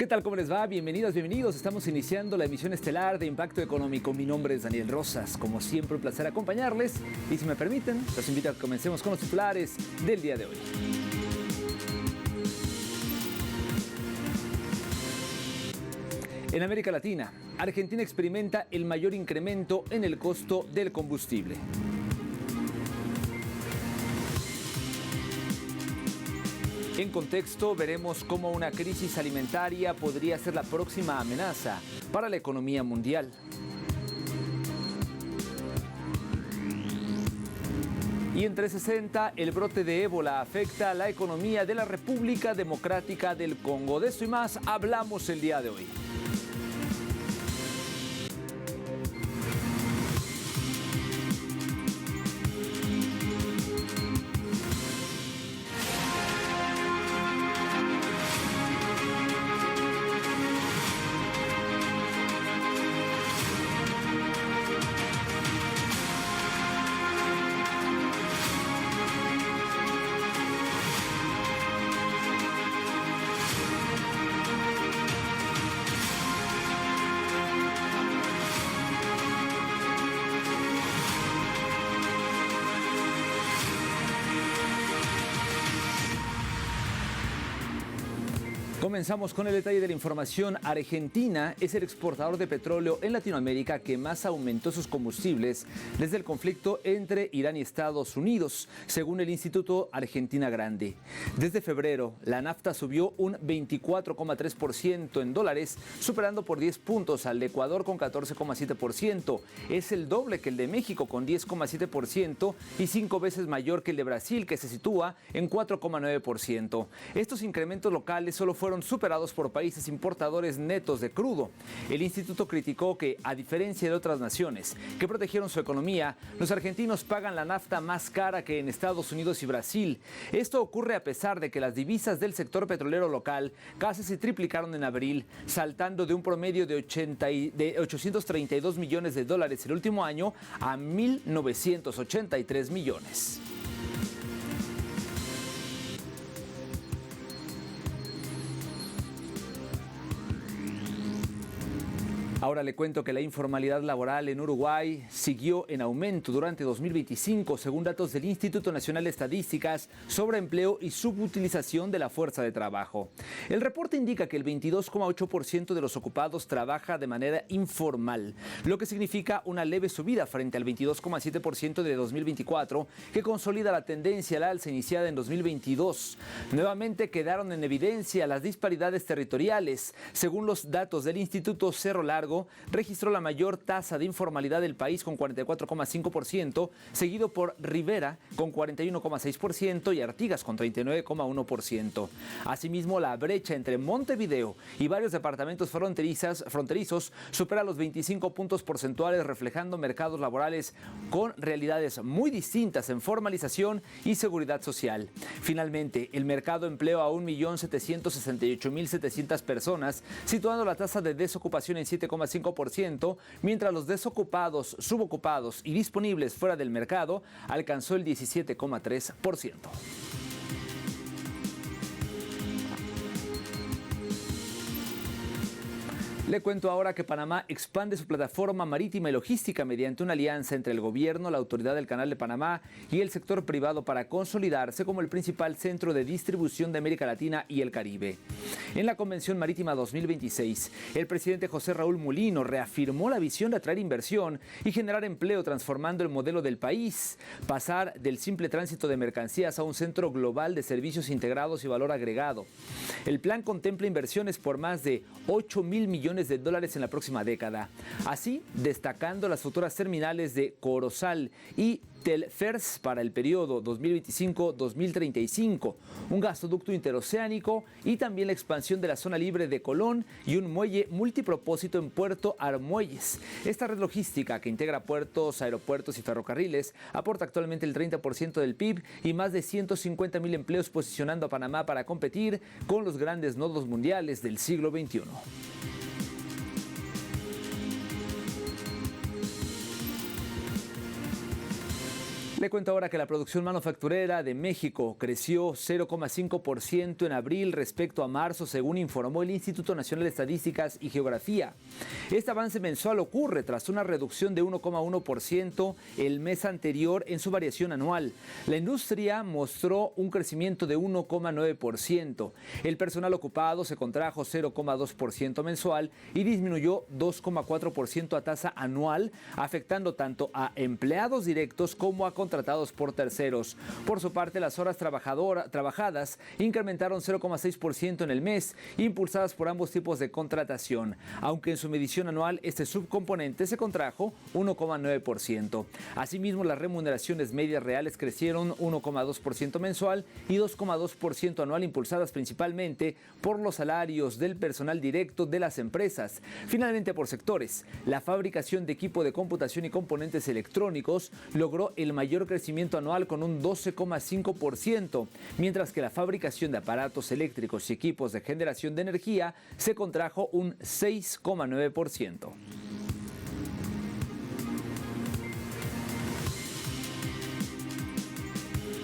¿Qué tal? ¿Cómo les va? Bienvenidas, bienvenidos. Estamos iniciando la emisión estelar de Impacto Económico. Mi nombre es Daniel Rosas. Como siempre, un placer acompañarles. Y si me permiten, los invito a que comencemos con los titulares del día de hoy. En América Latina, Argentina experimenta el mayor incremento en el costo del combustible. En contexto, veremos cómo una crisis alimentaria podría ser la próxima amenaza para la economía mundial. Y en 360, el brote de ébola afecta a la economía de la República Democrática del Congo. De esto y más hablamos el día de hoy. Comenzamos con el detalle de la información. Argentina es el exportador de petróleo en Latinoamérica que más aumentó sus combustibles desde el conflicto entre Irán y Estados Unidos, según el Instituto Argentina Grande. Desde febrero, la nafta subió un 24,3% en dólares, superando por 10 puntos al de Ecuador con 14,7%. Es el doble que el de México con 10,7% y 5 veces mayor que el de Brasil, que se sitúa en 4,9%. Estos incrementos locales solo fueron superados por países importadores netos de crudo. El instituto criticó que, a diferencia de otras naciones que protegieron su economía, los argentinos pagan la nafta más cara que en Estados Unidos y Brasil. Esto ocurre a pesar de que las divisas del sector petrolero local casi se triplicaron en abril, saltando de un promedio de 832 millones de dólares el último año a 1.983 millones. Ahora le cuento que la informalidad laboral en Uruguay siguió en aumento durante 2025, según datos del Instituto Nacional de Estadísticas sobre empleo y subutilización de la fuerza de trabajo. El reporte indica que el 22,8% de los ocupados trabaja de manera informal, lo que significa una leve subida frente al 22,7% de 2024, que consolida la tendencia al alza iniciada en 2022. Nuevamente quedaron en evidencia las disparidades territoriales. Según los datos del Instituto Cerro Largo, registró la mayor tasa de informalidad del país con 44,5%, seguido por Rivera con 41,6% y Artigas con 39,1%. Asimismo, la brecha entre Montevideo y varios departamentos fronterizos supera los 25 puntos porcentuales, reflejando mercados laborales con realidades muy distintas en formalización y seguridad social. Finalmente, el mercado empleó a 1.768.700 personas, situando la tasa de desocupación en 7,5%, mientras los desocupados, subocupados y disponibles fuera del mercado alcanzó el 17,3%. Le cuento ahora que Panamá expande su plataforma marítima y logística mediante una alianza entre el gobierno, la Autoridad del Canal de Panamá y el sector privado para consolidarse como el principal centro de distribución de América Latina y el Caribe. En la Convención Marítima 2026, el presidente José Raúl Mulino reafirmó la visión de atraer inversión y generar empleo, transformando el modelo del país, pasar del simple tránsito de mercancías a un centro global de servicios integrados y valor agregado. El plan contempla inversiones por más de 8.000 millones de dólares en la próxima década. Así, destacando las futuras terminales de Corozal y Telfers para el periodo 2025-2035, un gasoducto interoceánico y también la expansión de la zona libre de Colón y un muelle multipropósito en Puerto Armuelles. Esta red logística, que integra puertos, aeropuertos y ferrocarriles, aporta actualmente el 30% del PIB y más de 150.000 empleos, posicionando a Panamá para competir con los grandes nodos mundiales del siglo XXI. Le cuento ahora que la producción manufacturera de México creció 0,5% en abril respecto a marzo, según informó el Instituto Nacional de Estadísticas y Geografía. Este avance mensual ocurre tras una reducción de 1,1% el mes anterior en su variación anual. La industria mostró un crecimiento de 1,9%. El personal ocupado se contrajo 0,2% mensual y disminuyó 2,4% a tasa anual, afectando tanto a empleados directos como a contratados por terceros. Por su parte, las horas trabajadas incrementaron 0,6% en el mes, impulsadas por ambos tipos de contratación, aunque en su medición anual este subcomponente se contrajo 1,9%. Asimismo, las remuneraciones medias reales crecieron 1,2% mensual y 2,2% anual, impulsadas principalmente por los salarios del personal directo de las empresas. Finalmente, por sectores, la fabricación de equipo de computación y componentes electrónicos logró el mayor crecimiento anual con un 12,5%, mientras que la fabricación de aparatos eléctricos y equipos de generación de energía se contrajo un 6,9%.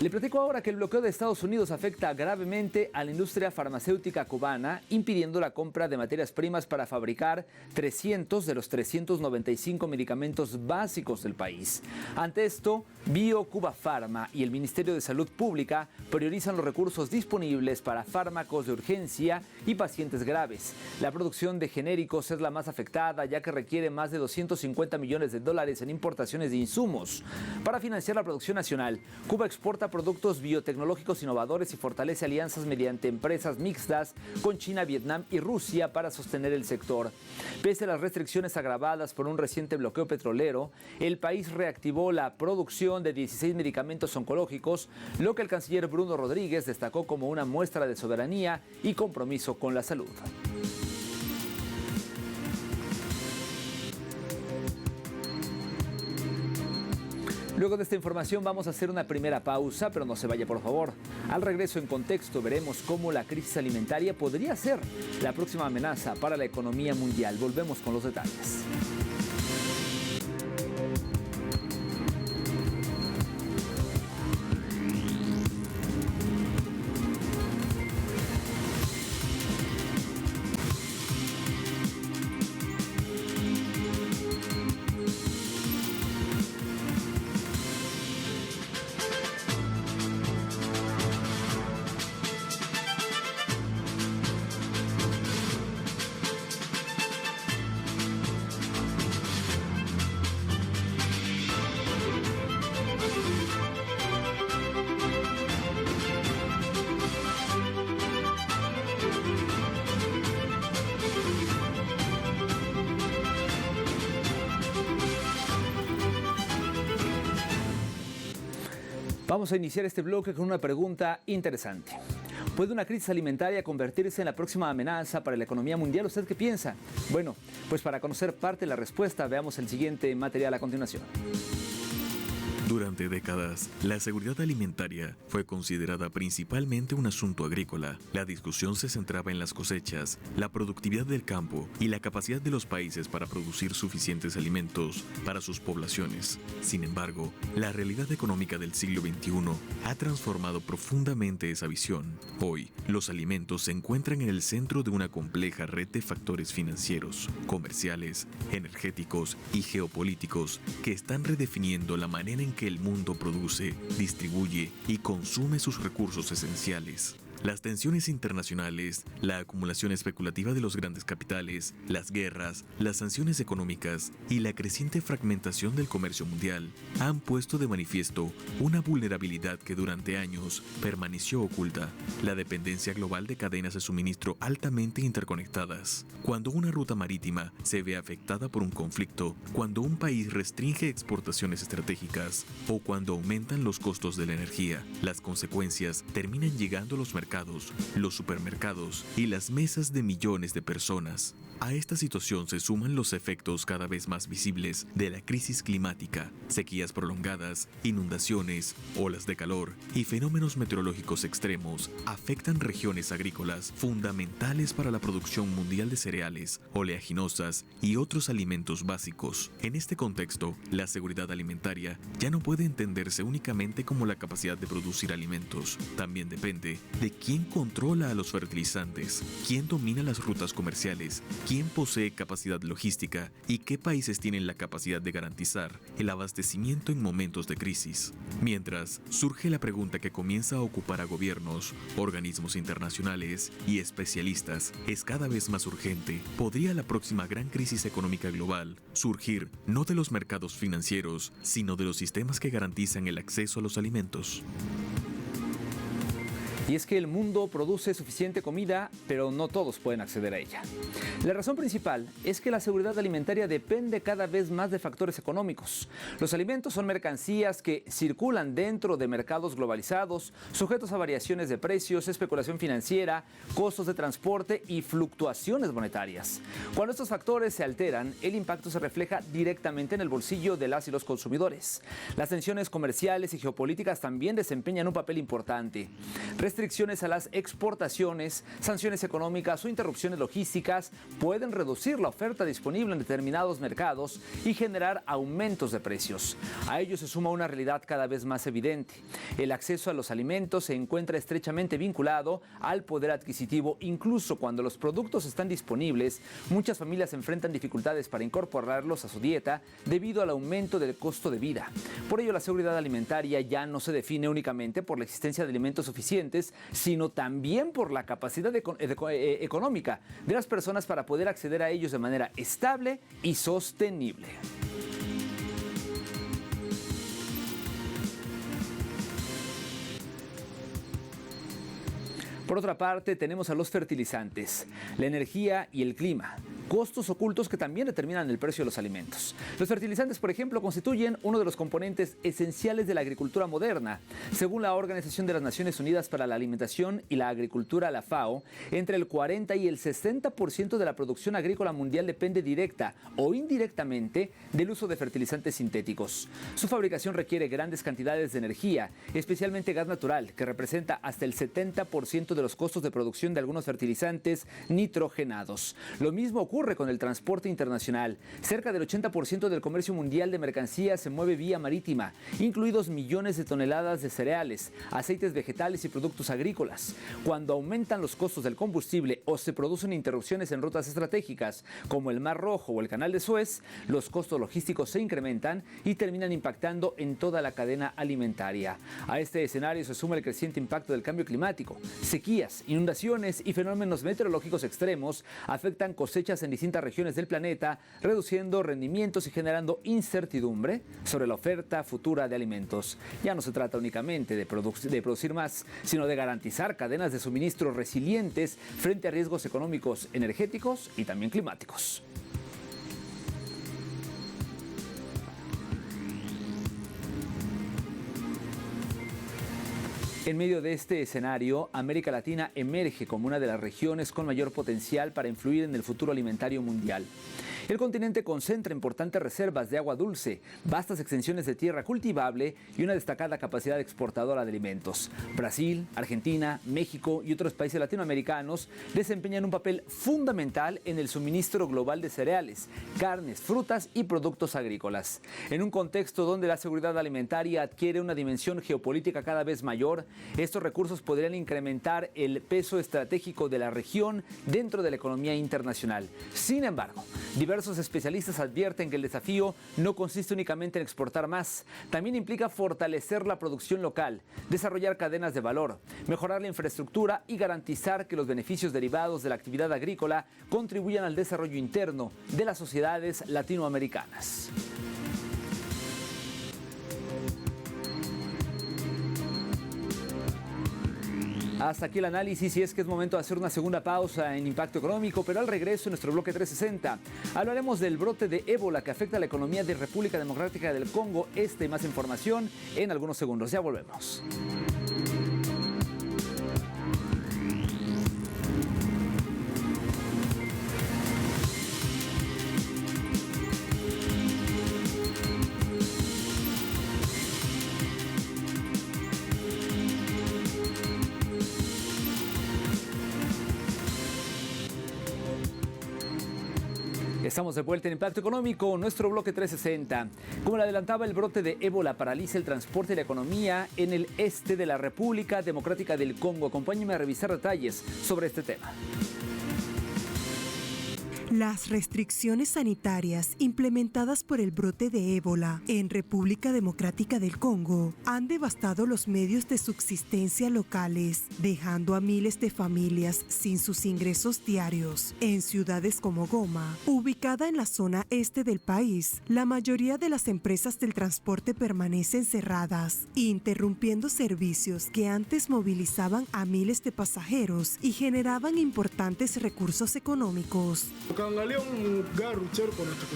Le platico ahora que el bloqueo de Estados Unidos afecta gravemente a la industria farmacéutica cubana, impidiendo la compra de materias primas para fabricar 300 de los 395 medicamentos básicos del país. Ante esto, BioCuba Pharma y el Ministerio de Salud Pública priorizan los recursos disponibles para fármacos de urgencia y pacientes graves. La producción de genéricos es la más afectada, ya que requiere más de 250 millones de dólares en importaciones de insumos. Para financiar la producción nacional, Cuba exporta productos biotecnológicos innovadores y fortalece alianzas mediante empresas mixtas con China, Vietnam y Rusia para sostener el sector. Pese a las restricciones agravadas por un reciente bloqueo petrolero, el país reactivó la producción de 16 medicamentos oncológicos, lo que el canciller Bruno Rodríguez destacó como una muestra de soberanía y compromiso con la salud. Luego de esta información vamos a hacer una primera pausa, pero no se vaya por favor. Al regreso en Contexto veremos cómo la crisis alimentaria podría ser la próxima amenaza para la economía mundial. Volvemos con los detalles. Vamos a iniciar este bloque con una pregunta interesante. ¿Puede una crisis alimentaria convertirse en la próxima amenaza para la economía mundial? ¿Usted qué piensa? Bueno, pues para conocer parte de la respuesta, veamos el siguiente material a continuación. Durante décadas, la seguridad alimentaria fue considerada principalmente un asunto agrícola. La discusión se centraba en las cosechas, la productividad del campo y la capacidad de los países para producir suficientes alimentos para sus poblaciones. Sin embargo, la realidad económica del siglo XXI ha transformado profundamente esa visión. Hoy, los alimentos se encuentran en el centro de una compleja red de factores financieros, comerciales, energéticos y geopolíticos que están redefiniendo la manera en que el mundo produce, distribuye y consume sus recursos esenciales. Las tensiones internacionales, la acumulación especulativa de los grandes capitales, las guerras, las sanciones económicas y la creciente fragmentación del comercio mundial han puesto de manifiesto una vulnerabilidad que durante años permaneció oculta: la dependencia global de cadenas de suministro altamente interconectadas. Cuando una ruta marítima se ve afectada por un conflicto, cuando un país restringe exportaciones estratégicas o cuando aumentan los costos de la energía, las consecuencias terminan llegando a los mercados mercados, los supermercados y las mesas de millones de personas. A esta situación se suman los efectos cada vez más visibles de la crisis climática, sequías prolongadas, inundaciones, olas de calor y fenómenos meteorológicos extremos afectan regiones agrícolas fundamentales para la producción mundial de cereales, oleaginosas y otros alimentos básicos. En este contexto, la seguridad alimentaria ya no puede entenderse únicamente como la capacidad de producir alimentos. También depende de quién controla a los fertilizantes, quién domina las rutas comerciales, quién posee capacidad logística y qué países tienen la capacidad de garantizar el abastecimiento en momentos de crisis. Mientras, surge la pregunta que comienza a ocupar a gobiernos, organismos internacionales y especialistas. Es cada vez más urgente. ¿Podría la próxima gran crisis económica global surgir no de los mercados financieros, sino de los sistemas que garantizan el acceso a los alimentos? Y es que el mundo produce suficiente comida, pero no todos pueden acceder a ella. La razón principal es que la seguridad alimentaria depende cada vez más de factores económicos. Los alimentos son mercancías que circulan dentro de mercados globalizados, sujetos a variaciones de precios, especulación financiera, costos de transporte y fluctuaciones monetarias. Cuando estos factores se alteran, el impacto se refleja directamente en el bolsillo de las y los consumidores. Las tensiones comerciales y geopolíticas también desempeñan un papel importante. Restricciones a las exportaciones, sanciones económicas o interrupciones logísticas pueden reducir la oferta disponible en determinados mercados y generar aumentos de precios. A ello se suma una realidad cada vez más evidente. El acceso a los alimentos se encuentra estrechamente vinculado al poder adquisitivo. Incluso cuando los productos están disponibles, muchas familias enfrentan dificultades para incorporarlos a su dieta debido al aumento del costo de vida. Por ello, la seguridad alimentaria ya no se define únicamente por la existencia de alimentos suficientes, sino también por la capacidad económica de las personas para poder acceder a ellos de manera estable y sostenible. Por otra parte, tenemos a los fertilizantes, la energía y el clima, costos ocultos que también determinan el precio de los alimentos. Los fertilizantes, por ejemplo, constituyen uno de los componentes esenciales de la agricultura moderna. Según la Organización de las Naciones Unidas para la Alimentación y la Agricultura, la FAO, entre el 40 y el 60% de la producción agrícola mundial depende directa o indirectamente del uso de fertilizantes sintéticos. Su fabricación requiere grandes cantidades de energía, especialmente gas natural, que representa hasta el 70% de los costos de producción de algunos fertilizantes nitrogenados. Lo mismo ocurre con el transporte internacional. Cerca del 80% del comercio mundial de mercancías se mueve vía marítima, incluidos millones de toneladas de cereales, aceites vegetales y productos agrícolas. Cuando aumentan los costos del combustible o se producen interrupciones en rutas estratégicas, como el Mar Rojo o el Canal de Suez, los costos logísticos se incrementan y terminan impactando en toda la cadena alimentaria. A este escenario se suma el creciente impacto del cambio climático. Sequías, inundaciones y fenómenos meteorológicos extremos afectan cosechas en distintas regiones del planeta, reduciendo rendimientos y generando incertidumbre sobre la oferta futura de alimentos. Ya no se trata únicamente de producir más, sino de garantizar cadenas de suministro resilientes frente a riesgos económicos, energéticos y también climáticos. En medio de este escenario, América Latina emerge como una de las regiones con mayor potencial para influir en el futuro alimentario mundial. El continente concentra importantes reservas de agua dulce, vastas extensiones de tierra cultivable y una destacada capacidad exportadora de alimentos. Brasil, Argentina, México y otros países latinoamericanos desempeñan un papel fundamental en el suministro global de cereales, carnes, frutas y productos agrícolas. En un contexto donde la seguridad alimentaria adquiere una dimensión geopolítica cada vez mayor, estos recursos podrían incrementar el peso estratégico de la región dentro de la economía internacional. Sin embargo, diversos especialistas advierten que el desafío no consiste únicamente en exportar más, también implica fortalecer la producción local, desarrollar cadenas de valor, mejorar la infraestructura y garantizar que los beneficios derivados de la actividad agrícola contribuyan al desarrollo interno de las sociedades latinoamericanas. Hasta aquí el análisis y es que es momento de hacer una segunda pausa en Impacto Económico, pero al regreso en nuestro bloque 360 hablaremos del brote de ébola que afecta a la economía de República Democrática del Congo. Y más información en algunos segundos. Ya volvemos. Estamos de vuelta en Impacto Económico, nuestro bloque 360. Como le adelantaba, el brote de ébola paraliza el transporte y la economía en el este de la República Democrática del Congo. Acompáñenme a revisar detalles sobre este tema. Las restricciones sanitarias implementadas por el brote de ébola en República Democrática del Congo han devastado los medios de subsistencia locales, dejando a miles de familias sin sus ingresos diarios. En ciudades como Goma, ubicada en la zona este del país, la mayoría de las empresas del transporte permanecen cerradas, interrumpiendo servicios que antes movilizaban a miles de pasajeros y generaban importantes recursos económicos.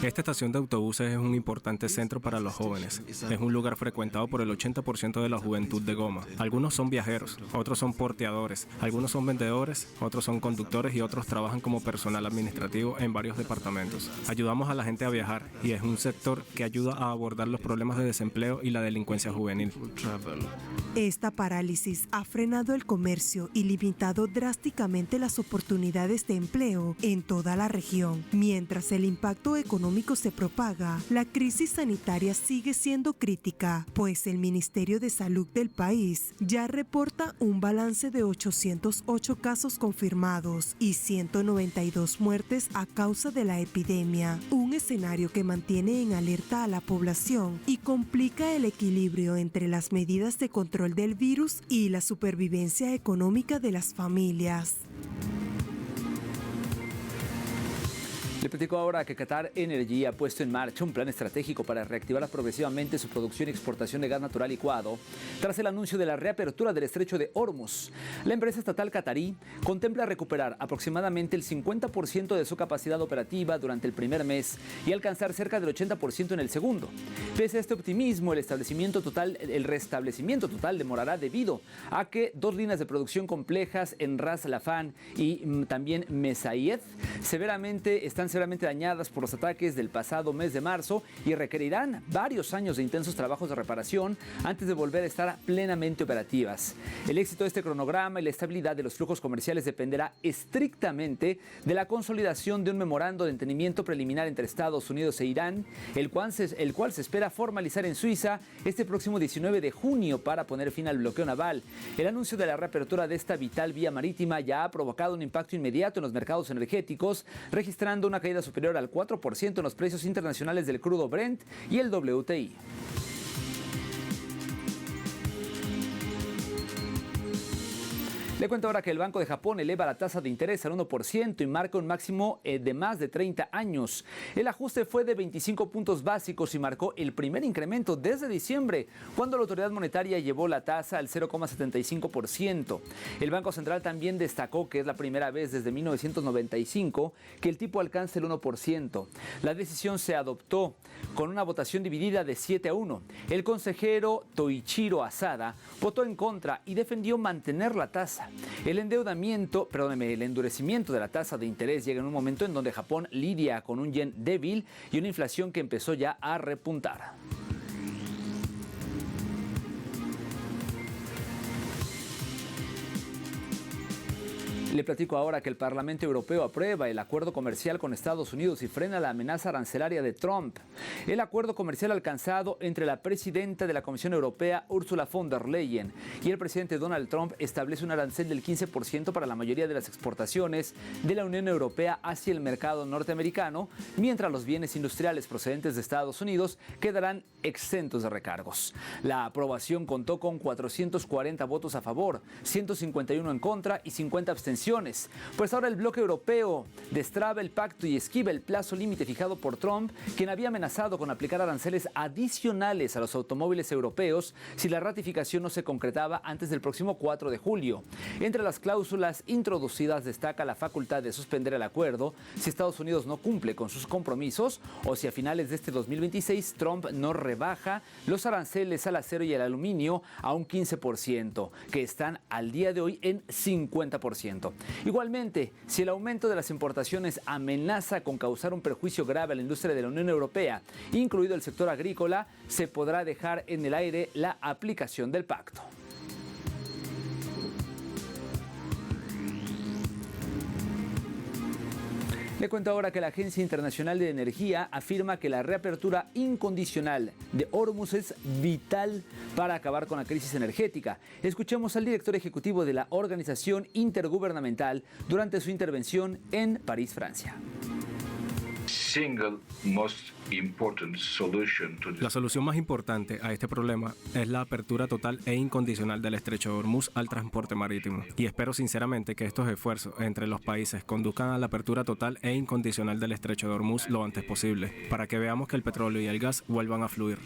Esta estación de autobuses es un importante centro para los jóvenes. Es un lugar frecuentado por el 80% de la juventud de Goma. Algunos son viajeros, otros son porteadores, algunos son vendedores, otros son conductores y otros trabajan como personal administrativo en varios departamentos. Ayudamos a la gente a viajar y es un sector que ayuda a abordar los problemas de desempleo y la delincuencia juvenil. Esta parálisis ha frenado el comercio y limitado drásticamente las oportunidades de empleo en toda la región. Mientras el impacto económico se propaga, la crisis sanitaria sigue siendo crítica, pues el Ministerio de Salud del país ya reporta un balance de 808 casos confirmados y 192 muertes a causa de la epidemia, un escenario que mantiene en alerta a la población y complica el equilibrio entre las medidas de control del virus y la supervivencia económica de las familias. Le platico ahora que Qatar Energy ha puesto en marcha un plan estratégico para reactivar progresivamente su producción y exportación de gas natural licuado tras el anuncio de la reapertura del estrecho de Hormuz. La empresa estatal qatarí contempla recuperar aproximadamente el 50% de su capacidad operativa durante el primer mes y alcanzar cerca del 80% en el segundo. Pese a este optimismo, el restablecimiento total demorará debido a que dos líneas de producción complejas en Ras Laffan y también Mesaiyed están severamente dañadas por los ataques del pasado mes de marzo y requerirán varios años de intensos trabajos de reparación antes de volver a estar plenamente operativas. El éxito de este cronograma y la estabilidad de los flujos comerciales dependerá estrictamente de la consolidación de un memorando de entendimiento preliminar entre Estados Unidos e Irán, el cual se espera formalizar en Suiza este próximo 19 de junio para poner fin al bloqueo naval. El anuncio de la reapertura de esta vital vía marítima ya ha provocado un impacto inmediato en los mercados energéticos, registrando una caída superior al 4% en los precios internacionales del crudo Brent y el WTI. Le cuento ahora que el Banco de Japón eleva la tasa de interés al 1% y marca un máximo de más de 30 años. El ajuste fue de 25 puntos básicos y marcó el primer incremento desde diciembre, cuando la autoridad monetaria llevó la tasa al 0,75%. El Banco Central también destacó que es la primera vez desde 1995 que el tipo alcanza el 1%. La decisión se adoptó con una votación dividida de 7-1. El consejero Toichiro Asada votó en contra y defendió mantener la tasa. El endurecimiento de la tasa de interés llega en un momento en donde Japón lidia con un yen débil y una inflación que empezó ya a repuntar. Le platico ahora que el Parlamento Europeo aprueba el acuerdo comercial con Estados Unidos y frena la amenaza arancelaria de Trump. El acuerdo comercial alcanzado entre la presidenta de la Comisión Europea, Ursula von der Leyen, y el presidente Donald Trump establece un arancel del 15% para la mayoría de las exportaciones de la Unión Europea hacia el mercado norteamericano, mientras los bienes industriales procedentes de Estados Unidos quedarán exentos de recargos. La aprobación contó con 440 votos a favor, 151 en contra y 50 abstenciones. Pues ahora el bloque europeo destraba el pacto y esquiva el plazo límite fijado por Trump, quien había amenazado con aplicar aranceles adicionales a los automóviles europeos si la ratificación no se concretaba antes del próximo 4 de julio. Entre las cláusulas introducidas destaca la facultad de suspender el acuerdo si Estados Unidos no cumple con sus compromisos o si a finales de este 2026 Trump no rebaja los aranceles al acero y al aluminio a un 15%, que están al día de hoy en 50%. Igualmente, si el aumento de las importaciones amenaza con causar un perjuicio grave a la industria de la Unión Europea, incluido el sector agrícola, se podrá dejar en el aire la aplicación del pacto. Le cuento ahora que la Agencia Internacional de Energía afirma que la reapertura incondicional de Hormuz es vital para acabar con la crisis energética. Escuchemos al director ejecutivo de la organización intergubernamental durante su intervención en París, Francia. La solución más importante a este problema es la apertura total e incondicional del estrecho de Hormuz al transporte marítimo. Y espero sinceramente que estos esfuerzos entre los países conduzcan a la apertura total e incondicional del estrecho de Hormuz lo antes posible, para que veamos que el petróleo y el gas vuelvan a fluir.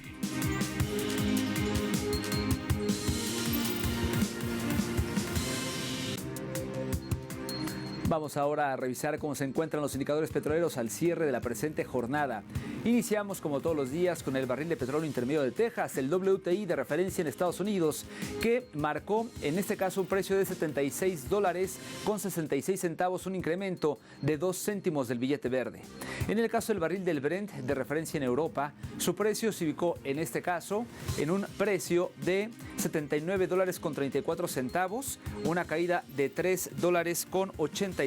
Vamos ahora a revisar cómo se encuentran los indicadores petroleros al cierre de la presente jornada. Iniciamos como todos los días con el barril de petróleo intermedio de Texas, el WTI de referencia en Estados Unidos, que marcó en este caso un precio de $76.66, un incremento de 2 céntimos del billete verde. En el caso del barril del Brent de referencia en Europa, su precio se ubicó en este caso en un precio de $79.34, una caída de $3.83.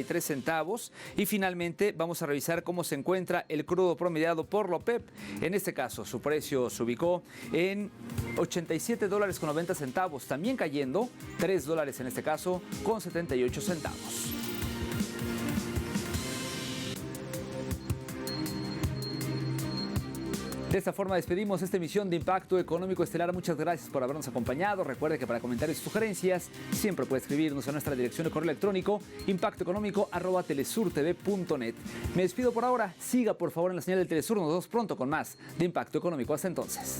Y finalmente vamos a revisar cómo se encuentra el crudo promediado por la OPEP. En este caso su precio se ubicó en $87.90, también cayendo $3 en este caso con 78 centavos. De esta forma despedimos esta emisión de Impacto Económico Estelar. Muchas gracias por habernos acompañado. Recuerde que para comentarios y sugerencias siempre puede escribirnos a nuestra dirección de correo electrónico impactoeconómico@telesurtv.net. Me despido por ahora. Siga por favor en la señal del Telesur. Nos vemos pronto con más de Impacto Económico. Hasta entonces.